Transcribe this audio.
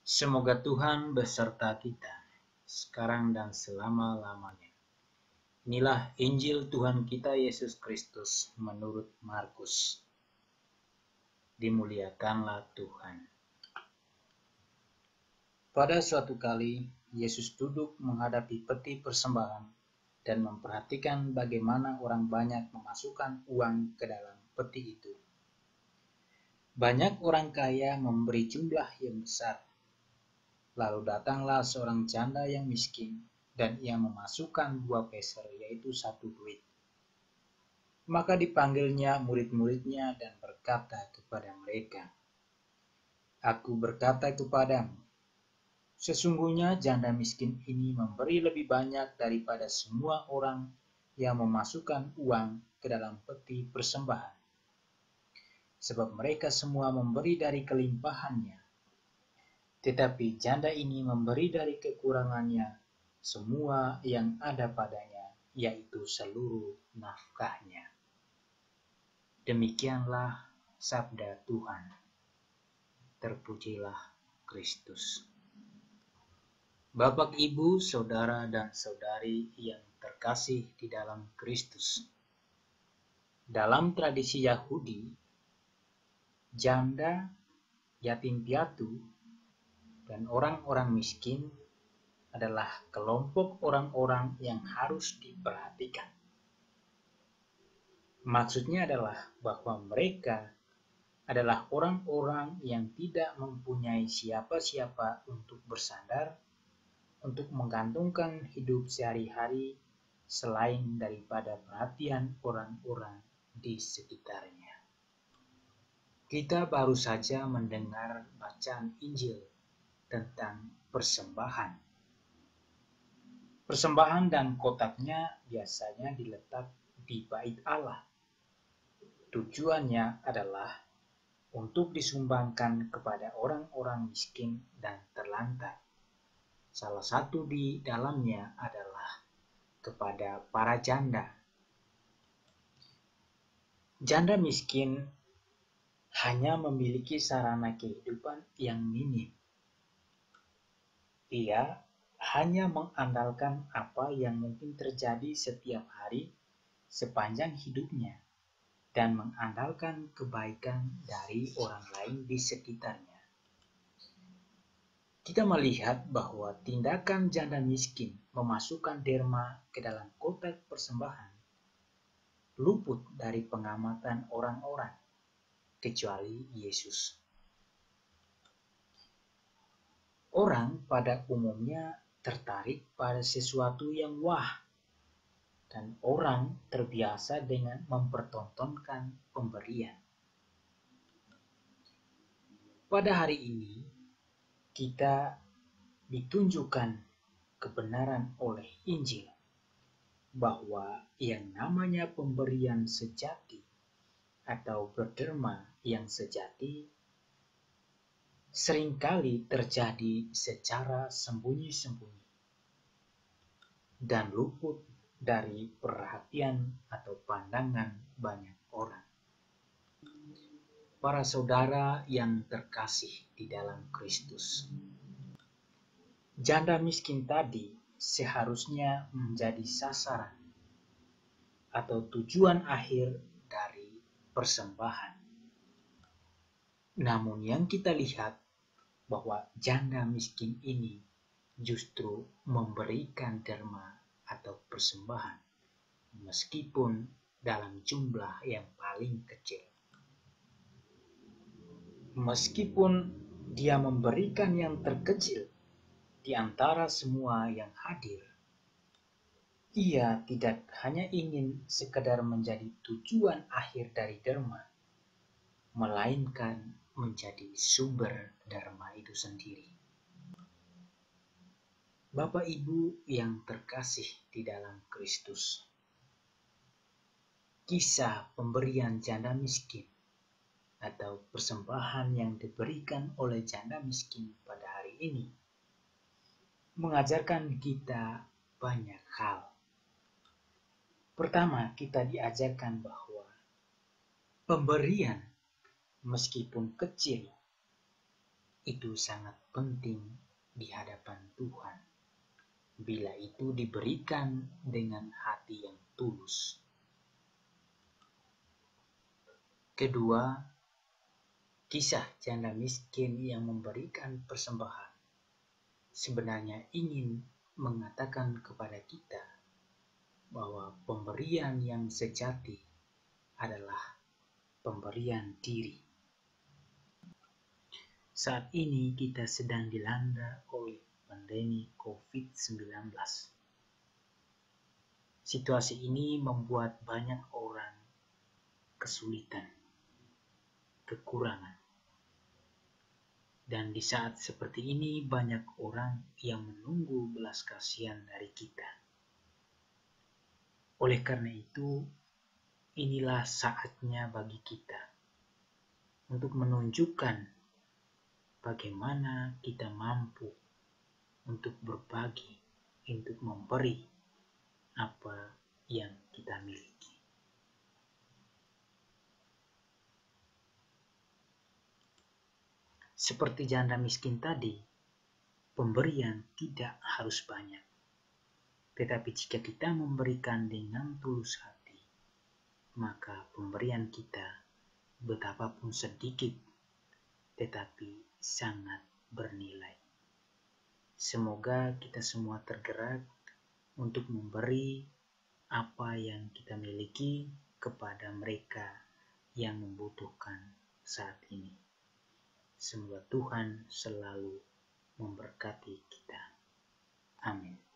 Semoga Tuhan beserta kita, sekarang dan selama-lamanya. Inilah Injil Tuhan kita Yesus Kristus menurut Markus. Dimuliakanlah Tuhan. Pada suatu kali, Yesus duduk menghadapi peti persembahan dan memperhatikan bagaimana orang banyak memasukkan uang ke dalam peti itu. Banyak orang kaya memberi jumlah yang besar. Lalu datanglah seorang janda yang miskin, dan ia memasukkan 2 peser, yaitu 1 duit. Maka dipanggilnya murid-muridnya dan berkata kepada mereka, "Aku berkata kepadamu, sesungguhnya janda miskin ini memberi lebih banyak daripada semua orang yang memasukkan uang ke dalam peti persembahan. Sebab mereka semua memberi dari kelimpahannya. Tetapi janda ini memberi dari kekurangannya semua yang ada padanya, yaitu seluruh nafkahnya." Demikianlah sabda Tuhan. Terpujilah Kristus. Bapak, Ibu, Saudara, dan Saudari yang terkasih di dalam Kristus. Dalam tradisi Yahudi, janda, yatim piatu, dan orang-orang miskin adalah kelompok orang-orang yang harus diperhatikan. Maksudnya adalah bahwa mereka adalah orang-orang yang tidak mempunyai siapa-siapa untuk bersandar, untuk menggantungkan hidup sehari-hari selain daripada perhatian orang-orang di sekitarnya. Kita baru saja mendengar bacaan Injil tentang persembahan. Persembahan dan kotaknya biasanya diletak di bait Allah. Tujuannya adalah untuk disumbangkan kepada orang-orang miskin dan terlantar. Salah satu di dalamnya adalah kepada para janda. Janda miskin hanya memiliki sarana kehidupan yang minim. Ia hanya mengandalkan apa yang mungkin terjadi setiap hari sepanjang hidupnya dan mengandalkan kebaikan dari orang lain di sekitarnya. Kita melihat bahwa tindakan janda miskin memasukkan derma ke dalam kotak persembahan luput dari pengamatan orang-orang, kecuali Yesus. Orang pada umumnya tertarik pada sesuatu yang wah, dan orang terbiasa dengan mempertontonkan pemberian. Pada hari ini, kita ditunjukkan kebenaran oleh Injil bahwa yang namanya pemberian sejati atau berderma yang sejati seringkali terjadi secara sembunyi-sembunyi dan luput dari perhatian atau pandangan banyak orang. Para saudara yang terkasih di dalam Kristus, janda miskin tadi seharusnya menjadi sasaran atau tujuan akhir dari persembahan. Namun yang kita lihat bahwa janda miskin ini justru memberikan derma atau persembahan meskipun dalam jumlah yang paling kecil. Meskipun dia memberikan yang terkecil di antara semua yang hadir, ia tidak hanya ingin sekedar menjadi tujuan akhir dari derma, melainkan menjadi sumber derma itu sendiri. Bapak Ibu yang terkasih di dalam Kristus, kisah pemberian janda miskin atau persembahan yang diberikan oleh janda miskin pada hari ini mengajarkan kita banyak hal. Pertama, kita diajarkan bahwa pemberian meskipun kecil itu sangat penting di hadapan Tuhan bila itu diberikan dengan hati yang tulus. Kedua, kisah janda miskin yang memberikan persembahan sebenarnya ingin mengatakan kepada kita bahwa pemberian yang sejati adalah pemberian diri. Saat ini kita sedang dilanda oleh pandemi COVID-19. Situasi ini membuat banyak orang kesulitan, kekurangan. Dan di saat seperti ini banyak orang yang menunggu belas kasihan dari kita. Oleh karena itu, inilah saatnya bagi kita untuk menunjukkan bagaimana kita mampu untuk berbagi, untuk memberi apa yang kita miliki. Seperti janda miskin tadi, pemberian tidak harus banyak. Tetapi jika kita memberikan dengan tulus hati, maka pemberian kita betapapun sedikit, tetapi sangat bernilai. Semoga kita semua tergerak untuk memberi apa yang kita miliki kepada mereka yang membutuhkan saat ini. Semoga Tuhan selalu memberkati kita. Amin.